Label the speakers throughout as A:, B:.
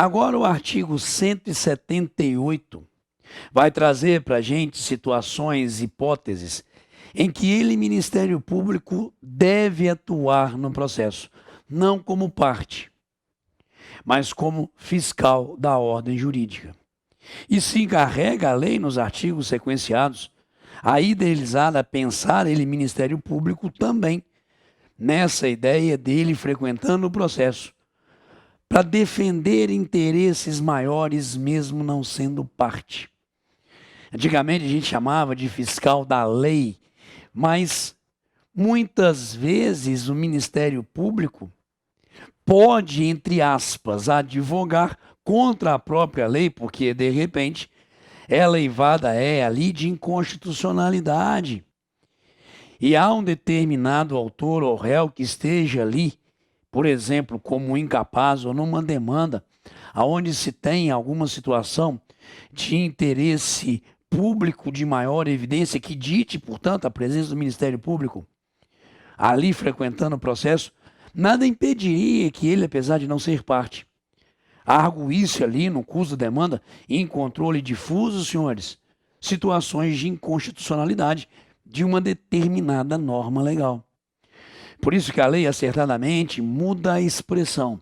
A: Agora o artigo 178 vai trazer para a gente situações, hipóteses, em que ele, Ministério Público, deve atuar no processo, não como parte, mas como fiscal da ordem jurídica. E se encarrega a lei, nos artigos sequenciados, a idealizar, a pensar ele, Ministério Público, também nessa ideia dele frequentando o processo, para defender interesses maiores, mesmo não sendo parte. Antigamente a gente chamava de fiscal da lei, mas muitas vezes o Ministério Público pode, entre aspas, advogar contra a própria lei, porque de repente ela leivada ali de inconstitucionalidade. E há um determinado autor ou réu que esteja ali, por exemplo, como incapaz ou numa demanda, aonde se tem alguma situação de interesse público de maior evidência que dite, portanto, a presença do Ministério Público ali frequentando o processo, nada impediria que ele, apesar de não ser parte, arguísse ali no curso da demanda em controle difuso, senhores, situações de inconstitucionalidade de uma determinada norma legal. Por isso que a lei, acertadamente, muda a expressão.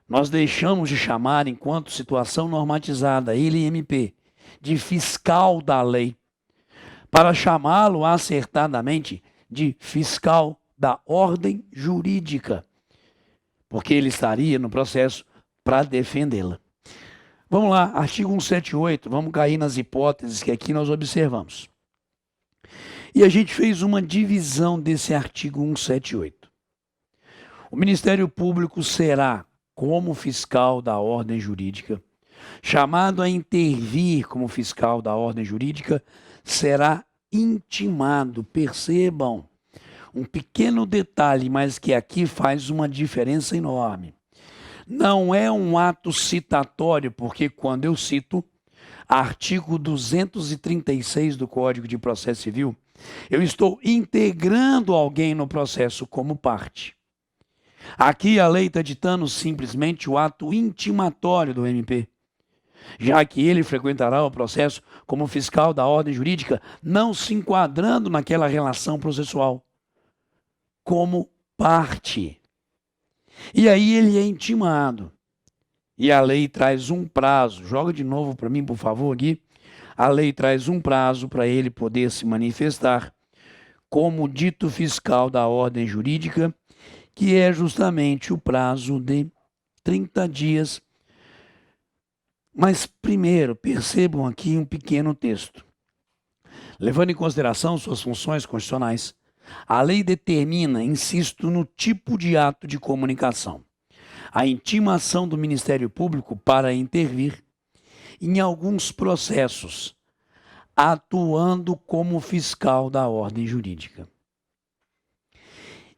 A: Nós deixamos de chamar, enquanto situação normatizada, ele MP, de fiscal da lei, para chamá-lo acertadamente de fiscal da ordem jurídica, porque ele estaria no processo para defendê-la. Vamos lá, artigo 178, vamos cair nas hipóteses que aqui nós observamos. E a gente fez uma divisão desse artigo 178. O Ministério Público será, como fiscal da ordem jurídica, chamado a intervir como fiscal da ordem jurídica, será intimado. Percebam, um pequeno detalhe, mas que aqui faz uma diferença enorme. Não é um ato citatório, porque quando eu cito artigo 236 do Código de Processo Civil, eu estou integrando alguém no processo como parte. Aqui a lei está ditando simplesmente o ato intimatório do MP, já que ele frequentará o processo como fiscal da ordem jurídica, não se enquadrando naquela relação processual, como parte. E aí ele é intimado. E a lei traz um prazo. Joga de novo para mim, por favor, Gui. A lei traz um prazo para ele poder se manifestar como dito fiscal da ordem jurídica, que é justamente o prazo de 30 dias. Mas primeiro, percebam aqui um pequeno texto. Levando em consideração suas funções constitucionais, a lei determina, insisto, no tipo de ato de comunicação, a intimação do Ministério Público para intervir em alguns processos, atuando como fiscal da ordem jurídica.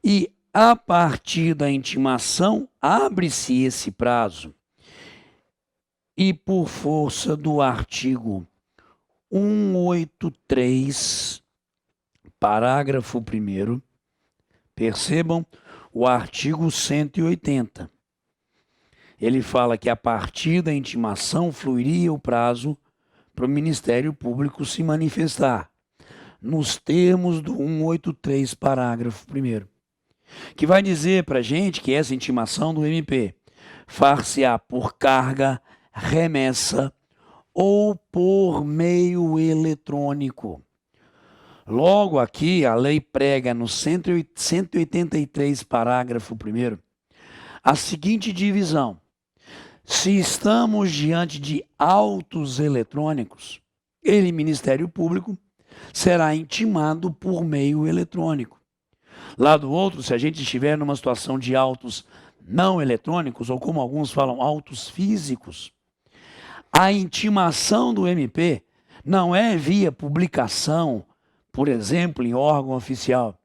A: E a partir da intimação, abre-se esse prazo. E por força do artigo 183, parágrafo 1º, percebam o artigo 180. Ele fala que a partir da intimação fluiria o prazo para o Ministério Público se manifestar, nos termos do 183, parágrafo 1º, que vai dizer para a gente que essa intimação do MP far-se-á por carga, remessa ou por meio eletrônico. Logo aqui, a lei prega no 183, parágrafo 1º, a seguinte divisão. Se estamos diante de autos eletrônicos, ele, Ministério Público, será intimado por meio eletrônico. Lá do outro, se a gente estiver numa situação de autos não eletrônicos, ou como alguns falam, autos físicos, a intimação do MP não é via publicação, por exemplo, em órgão oficial.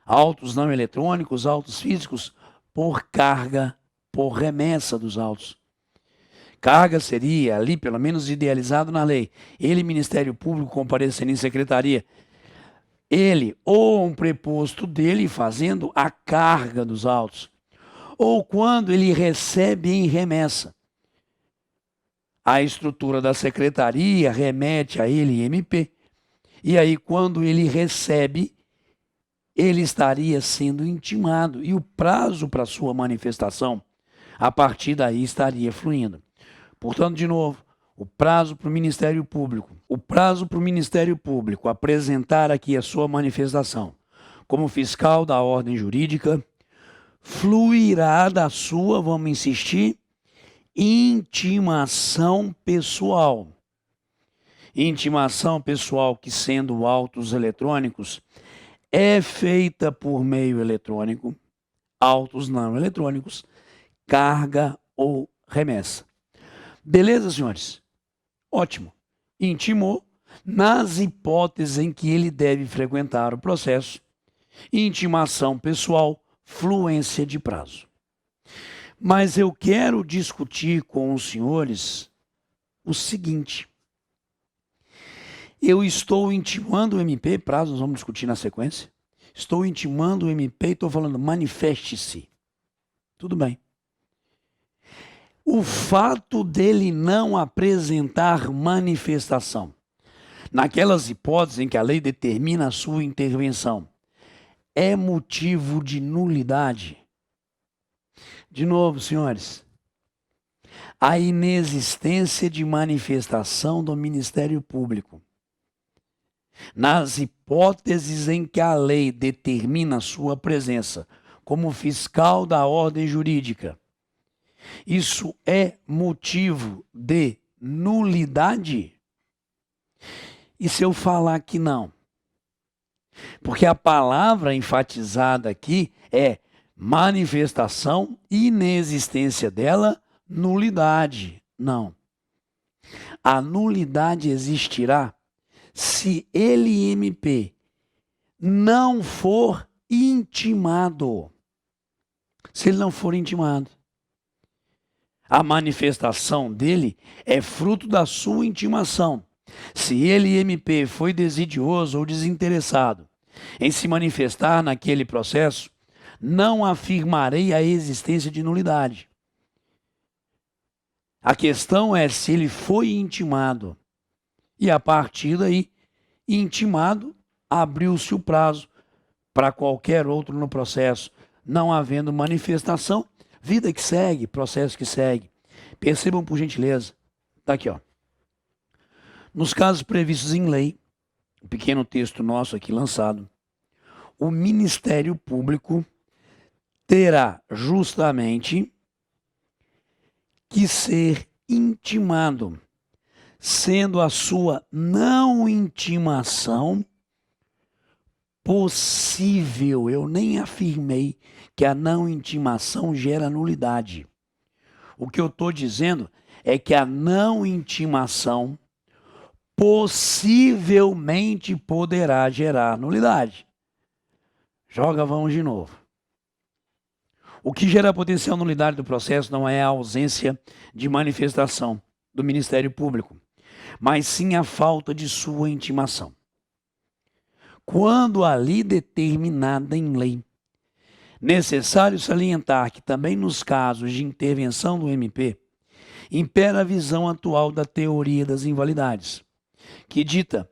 A: Autos não eletrônicos, autos físicos, por carga, por remessa dos autos. Carga seria ali, pelo menos idealizado na lei, ele, Ministério Público, comparecendo em secretaria, ele ou um preposto dele fazendo a carga dos autos, ou quando ele recebe em remessa. A estrutura da secretaria remete a ele, MP. E aí, quando ele recebe, ele estaria sendo intimado. E o prazo para sua manifestação, a partir daí, estaria fluindo. Portanto, de novo, o prazo para o Ministério Público. O prazo para o Ministério Público apresentar aqui a sua manifestação como fiscal da ordem jurídica fluirá da sua, vamos insistir, intimação pessoal. Intimação pessoal que, sendo autos eletrônicos, é feita por meio eletrônico, autos não eletrônicos, carga ou remessa. Beleza, senhores? Ótimo. Intimou nas hipóteses em que ele deve frequentar o processo. Intimação pessoal, fluência de prazo. Mas eu quero discutir com os senhores o seguinte. Eu estou intimando o MP, prazo nós vamos discutir na sequência. Estou intimando o MP e estou falando manifeste-se. Tudo bem. O fato dele não apresentar manifestação, naquelas hipóteses em que a lei determina a sua intervenção, é motivo de nulidade? De novo, senhores, a inexistência de manifestação do Ministério Público, nas hipóteses em que a lei determina a sua presença como fiscal da ordem jurídica, isso é motivo de nulidade? E se eu falar que não? Porque a palavra enfatizada aqui é manifestação, inexistência dela, nulidade. Não. A nulidade existirá se ele, MP, não for intimado. Se ele não for intimado. A manifestação dele é fruto da sua intimação. Se ele, MP, foi desidioso ou desinteressado em se manifestar naquele processo, não afirmarei a existência de nulidade. A questão é se ele foi intimado. E a partir daí, intimado, abriu-se o prazo para qualquer outro no processo. Não havendo manifestação, vida que segue, processo que segue. Percebam por gentileza. Está aqui, ó. Nos casos previstos em lei, um pequeno texto nosso aqui lançado, o Ministério Público terá justamente que ser intimado, sendo a sua não intimação possível. Eu nem afirmei que a não intimação gera nulidade. O que eu estou dizendo é que a não intimação possivelmente poderá gerar nulidade. Vamos de novo. O que gera potencial nulidade do processo não é a ausência de manifestação do Ministério Público, mas sim a falta de sua intimação. Quando ali determinada em lei, necessário salientar que também nos casos de intervenção do MP, impera a visão atual da teoria das invalidades, que dita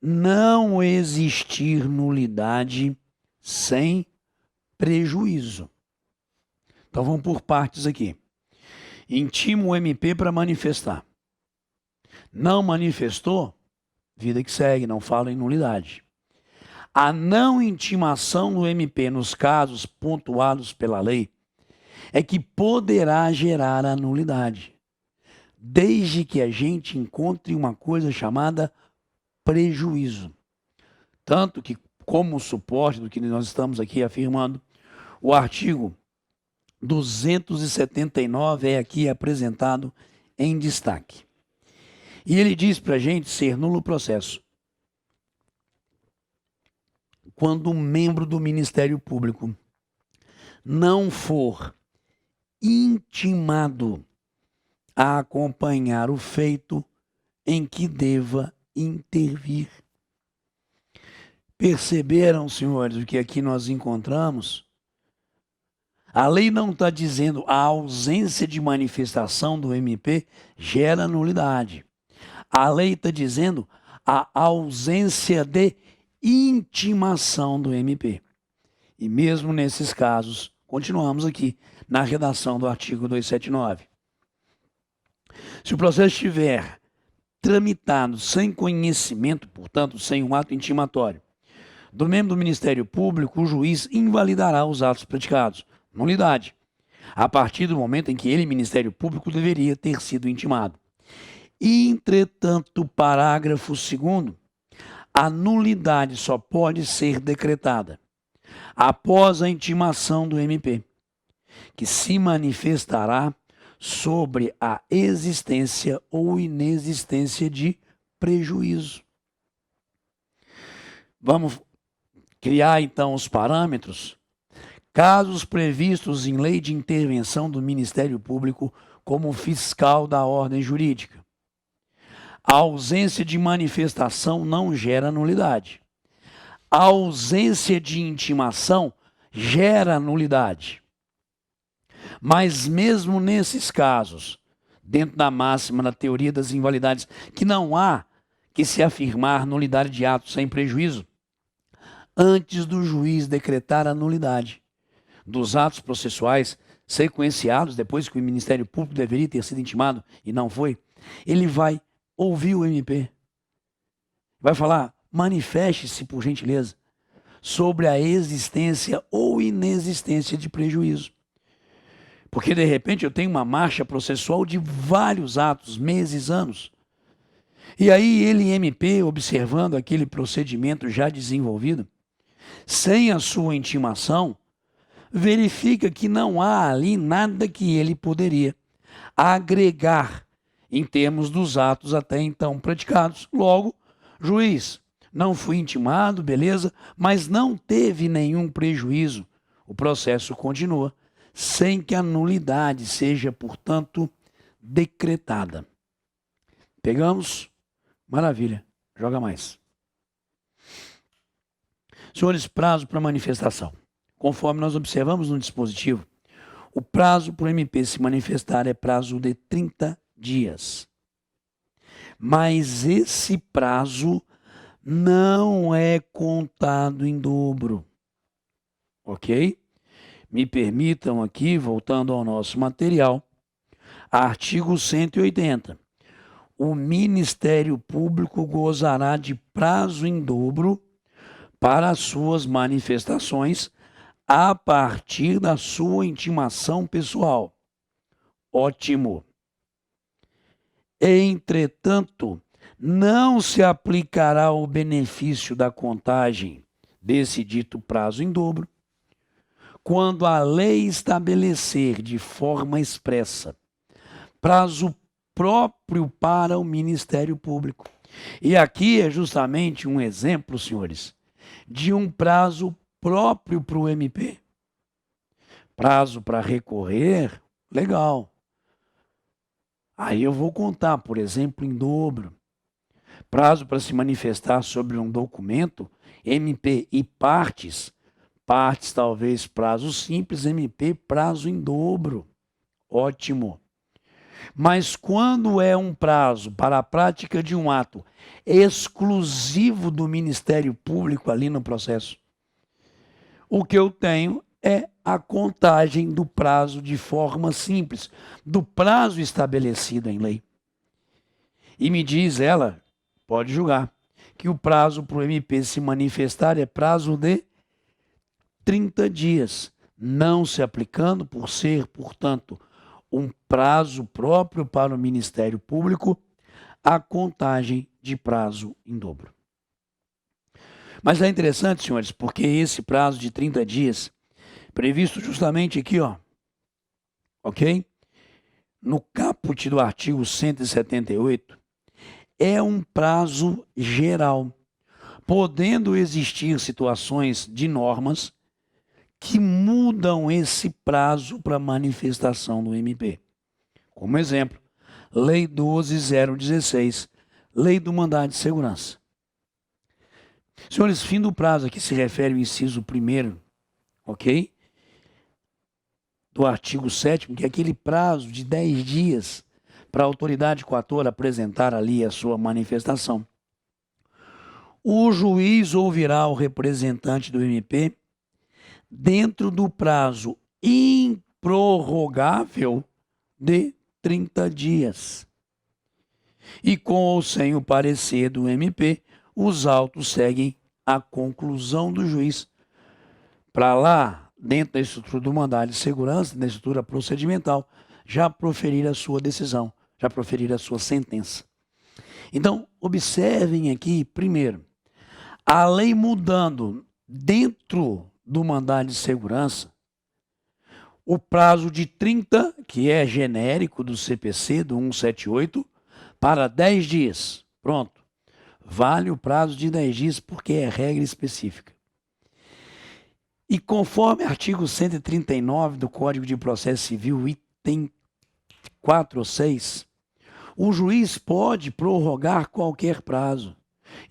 A: não existir nulidade sem prejuízo. Então vamos por partes aqui. Intimo o MP para manifestar. Não manifestou, vida que segue, não fala em nulidade. A não intimação do MP nos casos pontuados pela lei é que poderá gerar a nulidade, desde que a gente encontre uma coisa chamada prejuízo. Tanto que, como suporte do que nós estamos aqui afirmando, o artigo 279 é aqui apresentado em destaque. E ele diz para a gente ser nulo o processo quando um membro do Ministério Público não for intimado a acompanhar o feito em que deva intervir. Perceberam, senhores, o que aqui nós encontramos? A lei não está dizendo a ausência de manifestação do MP gera nulidade. A lei está dizendo a ausência de intimação do MP. E mesmo nesses casos, continuamos aqui na redação do artigo 279. Se o processo estiver tramitado sem conhecimento, portanto, sem um ato intimatório, do membro do Ministério Público, o juiz invalidará os atos praticados. Nulidade. A partir do momento em que ele, Ministério Público, deveria ter sido intimado. Entretanto, parágrafo 2º, a nulidade só pode ser decretada após a intimação do MP, que se manifestará sobre a existência ou inexistência de prejuízo. Vamos criar então os parâmetros. Casos previstos em lei de intervenção do Ministério Público como fiscal da ordem jurídica. A ausência de manifestação não gera nulidade. A ausência de intimação gera nulidade. Mas mesmo nesses casos, dentro da máxima da teoria das invalidades, que não há que se afirmar nulidade de ato sem prejuízo, antes do juiz decretar a nulidade dos atos processuais sequenciados, depois que o Ministério Público deveria ter sido intimado e não foi, ele vai ouvir o MP. Vai falar, manifeste-se, por gentileza, sobre a existência ou inexistência de prejuízo. Porque, de repente, eu tenho uma marcha processual de vários atos, meses, anos. E aí ele, MP, observando aquele procedimento já desenvolvido, sem a sua intimação, verifica que não há ali nada que ele poderia agregar em termos dos atos até então praticados. Logo, juiz, não fui intimado, beleza, mas não teve nenhum prejuízo. O processo continua, sem que a nulidade seja, portanto, decretada. Pegamos? Maravilha. Joga mais. Senhores, prazo para manifestação. Conforme nós observamos no dispositivo, o prazo para o MP se manifestar é prazo de 30 dias. Mas esse prazo não é contado em dobro. Ok? Me permitam aqui, voltando ao nosso material, artigo 180. O Ministério Público gozará de prazo em dobro para as suas manifestações a partir da sua intimação pessoal. Ótimo. Entretanto, não se aplicará o benefício da contagem desse dito prazo em dobro quando a lei estabelecer de forma expressa prazo próprio para o Ministério Público. E aqui é justamente um exemplo, senhores, de um prazo próprio para o MP. Prazo para recorrer, legal. Aí eu vou contar, por exemplo, em dobro. Prazo para se manifestar sobre um documento, MP e partes. Partes talvez prazo simples, MP prazo em dobro. Ótimo. Mas quando é um prazo para a prática de um ato exclusivo do Ministério Público ali no processo, o que eu tenho é a contagem do prazo de forma simples, do prazo estabelecido em lei. E me diz ela, pode julgar, que o prazo para o MP se manifestar é prazo de 30 dias, não se aplicando por ser, portanto, um prazo próprio para o Ministério Público, a contagem de prazo em dobro. Mas é interessante, senhores, porque esse prazo de 30 dias, previsto justamente aqui, ó, ok? No caput do artigo 178, é um prazo geral, podendo existir situações de normas que mudam esse prazo para manifestação do MP. Como exemplo, Lei 12.016, Lei do Mandado de Segurança. Senhores, fim do prazo aqui se refere ao inciso 1º, ok? do artigo 7º, que é aquele prazo de 10 dias para a autoridade coatora apresentar ali a sua manifestação. O juiz ouvirá o representante do MP dentro do prazo improrrogável de 30 dias. E com ou sem o parecer do MP, os autos seguem a conclusão do juiz para lá, dentro da estrutura do mandado de segurança, da estrutura procedimental, já proferir a sua decisão, já proferir a sua sentença. Então, observem aqui, primeiro, a lei mudando dentro do mandado de segurança, o prazo de 30, que é genérico do CPC, do 178, para 10 dias. Pronto. Vale o prazo de 10 dias porque é regra específica. E conforme artigo 139 do Código de Processo Civil, item 4 ou 6, o juiz pode prorrogar qualquer prazo,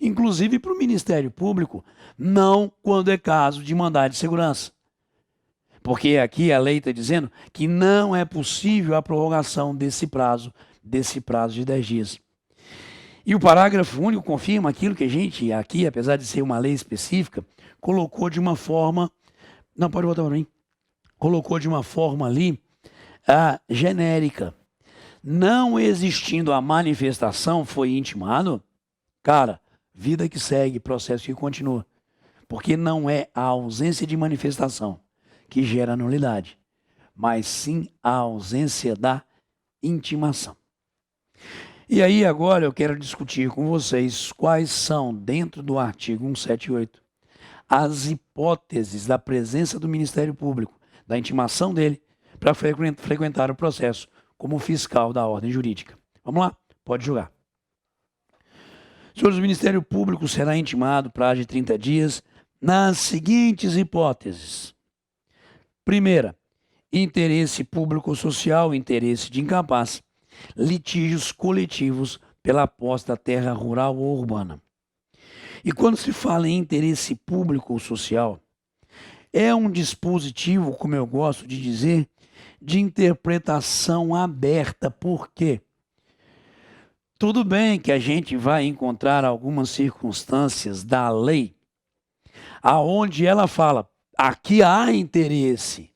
A: inclusive para o Ministério Público, não quando é caso de mandado de segurança. Porque aqui a lei está dizendo que não é possível a prorrogação desse prazo de 10 dias. E o parágrafo único confirma aquilo que a gente aqui, apesar de ser uma lei específica, colocou de uma forma... Não, pode voltar para mim. Colocou de uma forma ali genérica. Não existindo a manifestação, foi intimado, cara, vida que segue, processo que continua. Porque não é a ausência de manifestação que gera nulidade, mas sim a ausência da intimação. E aí agora eu quero discutir com vocês quais são, dentro do artigo 178, as hipóteses da presença do Ministério Público, da intimação dele, para frequentar o processo como fiscal da ordem jurídica. Vamos lá? Pode julgar. Senhores, o Ministério Público será intimado prazo de 30 dias nas seguintes hipóteses. Primeira, interesse público ou social, interesse de incapaz, litígios coletivos pela posse da terra rural ou urbana. E quando se fala em interesse público ou social, é um dispositivo, como eu gosto de dizer, de interpretação aberta. Por quê? Tudo bem que a gente vai encontrar algumas circunstâncias da lei aonde ela fala, aqui há interesse,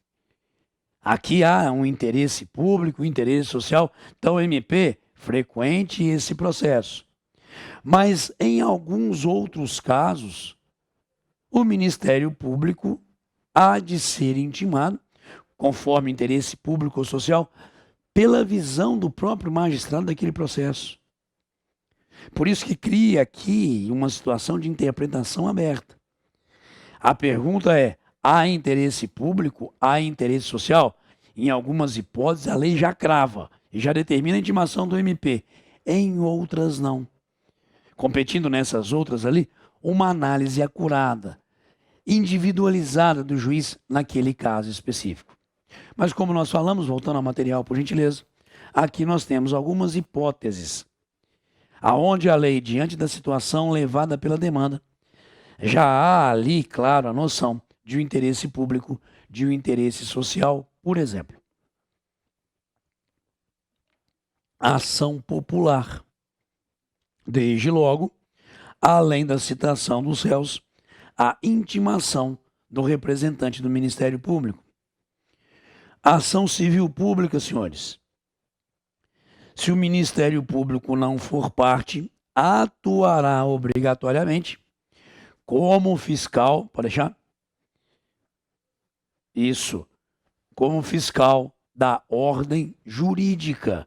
A: aqui há um interesse público, um interesse social, então MP, frequente esse processo. Mas em alguns outros casos, o Ministério Público há de ser intimado, conforme interesse público ou social, pela visão do próprio magistrado daquele processo. Por isso que cria aqui uma situação de interpretação aberta. A pergunta é, há interesse público, há interesse social? Em algumas hipóteses, a lei já crava e já determina a intimação do MP. Em outras, não. Competindo nessas outras ali, uma análise acurada, individualizada do juiz naquele caso específico. Mas como nós falamos, voltando ao material, por gentileza, aqui nós temos algumas hipóteses, aonde a lei, diante da situação levada pela demanda, já há ali, claro, a noção de um interesse público, de um interesse social, por exemplo. Ação popular. Desde logo, além da citação dos réus, a intimação do representante do Ministério Público. Ação civil pública, senhores. Se o Ministério Público não for parte, atuará obrigatoriamente como fiscal, pode deixar? Isso, como fiscal da ordem jurídica,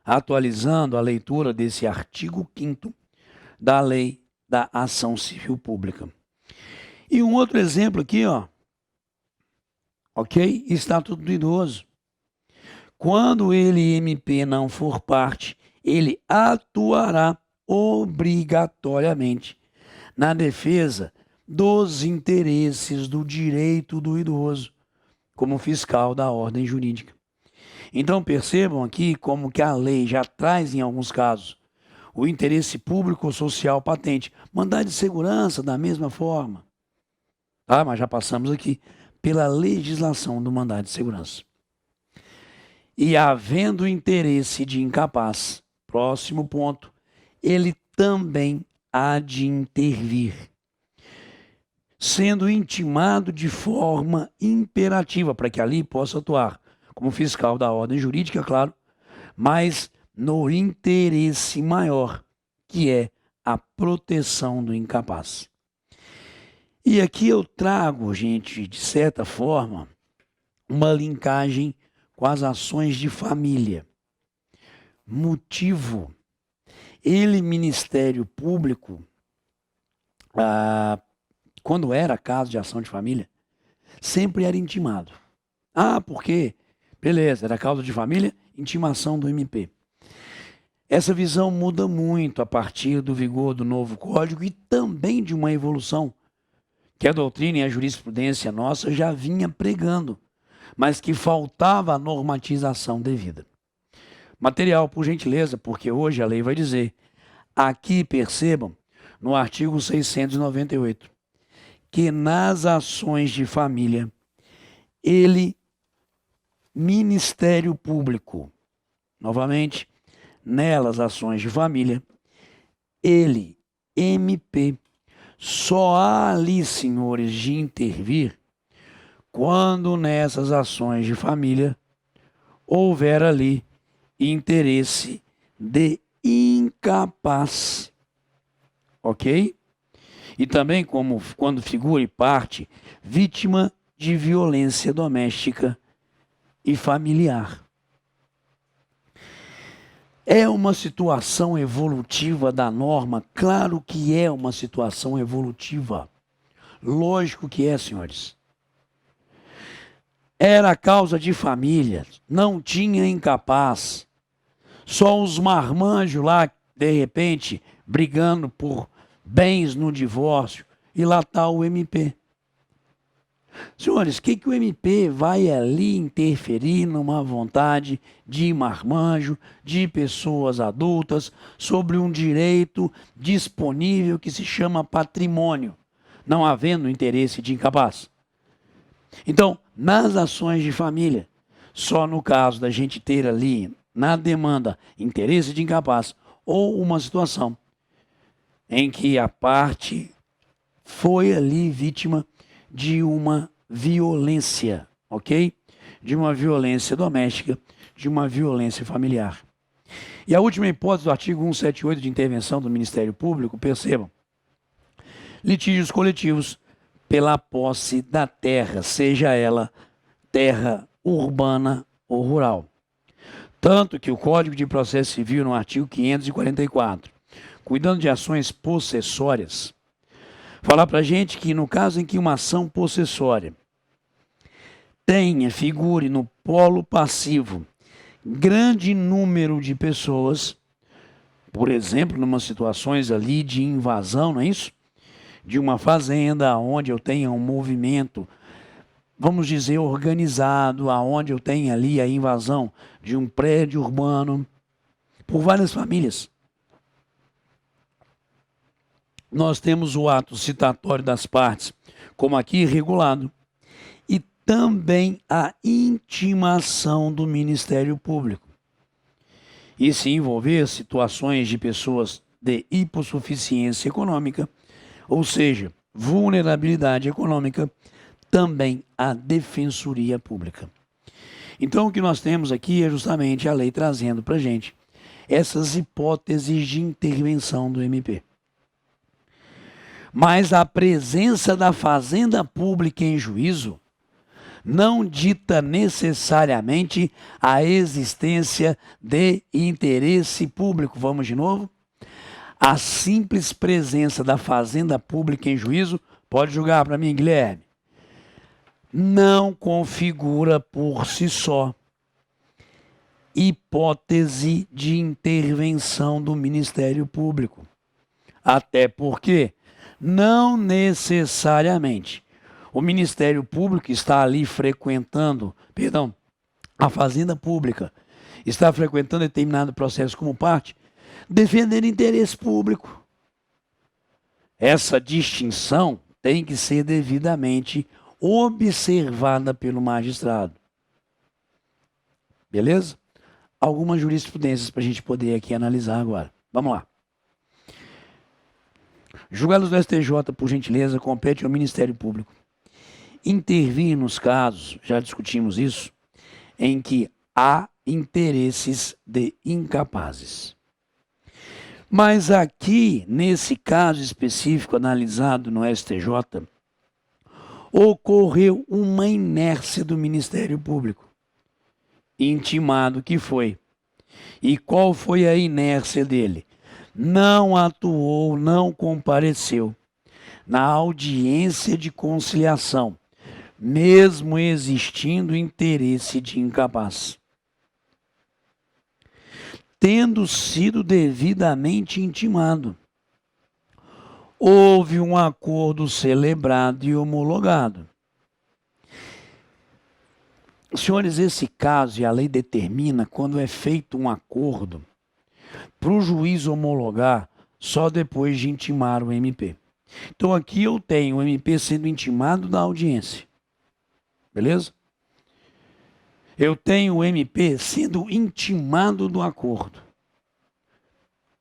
A: atualizando a leitura desse artigo 5º da Lei da Ação Civil Pública. E um outro exemplo aqui, ó, ok? Estatuto do Idoso. Quando ele, MP, não for parte, ele atuará obrigatoriamente na defesa dos interesses do direito do idoso, como fiscal da ordem jurídica. Então percebam aqui como que a lei já traz, em alguns casos, o interesse público ou social patente. Mandado de segurança, da mesma forma. Tá? Mas já passamos aqui pela legislação do mandado de segurança. e havendo interesse de incapaz, próximo ponto, ele também há de intervir, sendo intimado de forma imperativa, para que ali possa atuar como fiscal da ordem jurídica, claro, mas no interesse maior, que é a proteção do incapaz. E aqui eu trago, gente, de certa forma, uma linkagem com as ações de família. Motivo: ele, Ministério Público, quando era caso de ação de família, sempre era intimado. Porque, beleza, era causa de família, intimação do MP. Essa visão muda muito a partir do vigor do novo Código e também de uma evolução que a doutrina e a jurisprudência nossa já vinha pregando, mas que faltava a normatização devida. Material, por gentileza, porque hoje a lei vai dizer. Aqui percebam, no artigo 698, que nas ações de família, ele, Ministério Público, novamente, nelas ações de família, ele, MP, só há ali, senhores, de intervir quando nessas ações de família houver ali interesse de incapaz, ok? E também como quando figure parte vítima de violência doméstica e familiar. É uma situação evolutiva da norma? Claro que é uma situação evolutiva. Lógico que é, senhores. Era causa de família, não tinha incapaz. Só os marmanjos lá, de repente, brigando por bens no divórcio. E lá está o MP. Senhores, o que o MP vai ali interferir numa vontade de marmanjo, de pessoas adultas, sobre um direito disponível que se chama patrimônio, não havendo interesse de incapaz? Então, nas ações de família, só no caso da gente ter ali, na demanda, interesse de incapaz, ou uma situação em que a parte foi ali vítima de uma violência, ok? De uma violência doméstica, de uma violência familiar. E a última hipótese do artigo 178 de intervenção do Ministério Público, percebam, litígios coletivos pela posse da terra, seja ela terra urbana ou rural. Tanto que o Código de Processo Civil, no artigo 544, cuidando de ações possessórias, falar para a gente que no caso em que uma ação possessória figure no polo passivo grande número de pessoas, por exemplo, numa situações ali de invasão, não é isso? De uma fazenda onde eu tenha um movimento, vamos dizer, organizado, aonde eu tenha ali a invasão de um prédio urbano por várias famílias. Nós temos o ato citatório das partes, como aqui regulado, e também a intimação do Ministério Público. E se envolver situações de pessoas de hipossuficiência econômica, ou seja, vulnerabilidade econômica, também a Defensoria Pública. Então o que nós temos aqui é justamente a lei trazendo para a gente essas hipóteses de intervenção do MP. Mas a presença da fazenda pública em juízo não dita necessariamente a existência de interesse público. Vamos de novo? A simples presença da fazenda pública em juízo, pode julgar para mim, Guilherme, não configura por si só hipótese de intervenção do Ministério Público. Até porque não necessariamente o Ministério Público está ali frequentando, a Fazenda Pública está frequentando determinado processo como parte, defendendo interesse público. Essa distinção tem que ser devidamente observada pelo magistrado. Beleza? Algumas jurisprudências para a gente poder aqui analisar agora. Vamos lá. Julgados do STJ, por gentileza, compete ao Ministério Público intervir nos casos, já discutimos isso, em que há interesses de incapazes. Mas aqui, nesse caso específico analisado no STJ, ocorreu uma inércia do Ministério Público. Intimado que foi. E qual foi a inércia dele? Não atuou, não compareceu na audiência de conciliação, mesmo existindo interesse de incapaz. Tendo sido devidamente intimado, houve um acordo celebrado e homologado. Senhores, esse caso, e a lei determina, quando é feito um acordo, para o juiz homologar só depois de intimar o MP. Então aqui eu tenho o MP sendo intimado da audiência. Beleza? Eu tenho o MP sendo intimado do acordo.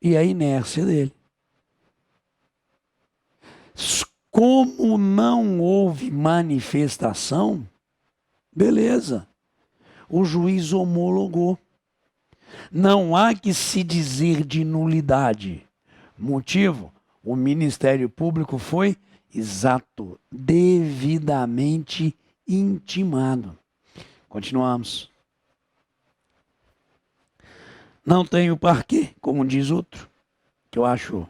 A: E a inércia dele. Como não houve manifestação, beleza. O juiz homologou. Não há que se dizer de nulidade. Motivo? O Ministério Público foi exato, devidamente intimado. Continuamos. Não tem o parquê, como diz outro, que eu acho.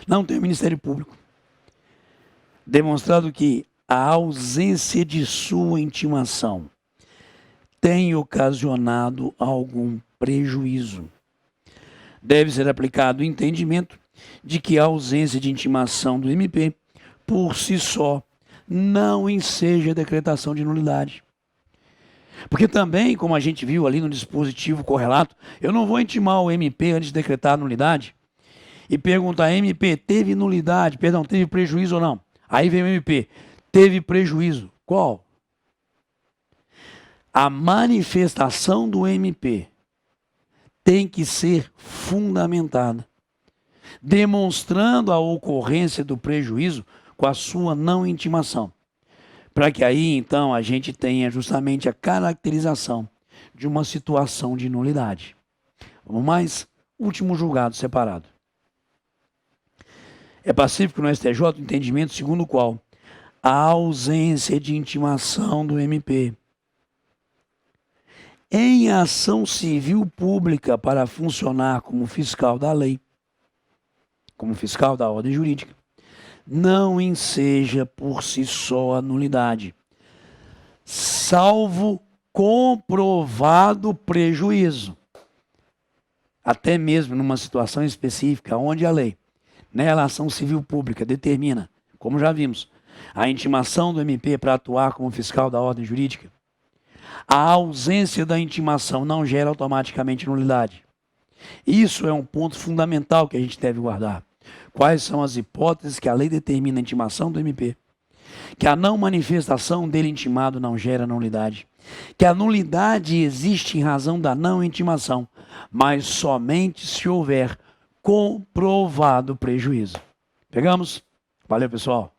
A: Não tem o Ministério Público. Demonstrado que a ausência de sua intimação tem ocasionado algum prejuízo. Deve ser aplicado o entendimento de que a ausência de intimação do MP, por si só, não enseja decretação de nulidade. Porque também, como a gente viu ali no dispositivo correlato, eu não vou intimar o MP antes de decretar a nulidade e perguntar, MP, teve nulidade, perdão, teve prejuízo ou não? Aí vem o MP, teve prejuízo. Qual? A manifestação do MP tem que ser fundamentada, demonstrando a ocorrência do prejuízo com a sua não intimação. Para que aí, então, a gente tenha justamente a caracterização de uma situação de nulidade. Vamos mais? Último julgado separado. É pacífico no STJ o entendimento segundo o qual a ausência de intimação do MP em ação civil pública para funcionar como fiscal da lei, como fiscal da ordem jurídica, não enseja por si só a nulidade, salvo comprovado prejuízo. Até mesmo numa situação específica, onde a lei, na relação civil pública, determina, como já vimos, a intimação do MP para atuar como fiscal da ordem jurídica, a ausência da intimação não gera automaticamente nulidade. Isso é um ponto fundamental que a gente deve guardar. Quais são as hipóteses que a lei determina a intimação do MP? Que a não manifestação dele intimado não gera nulidade. Que a nulidade existe em razão da não intimação, mas somente se houver comprovado prejuízo. Pegamos? Valeu, pessoal.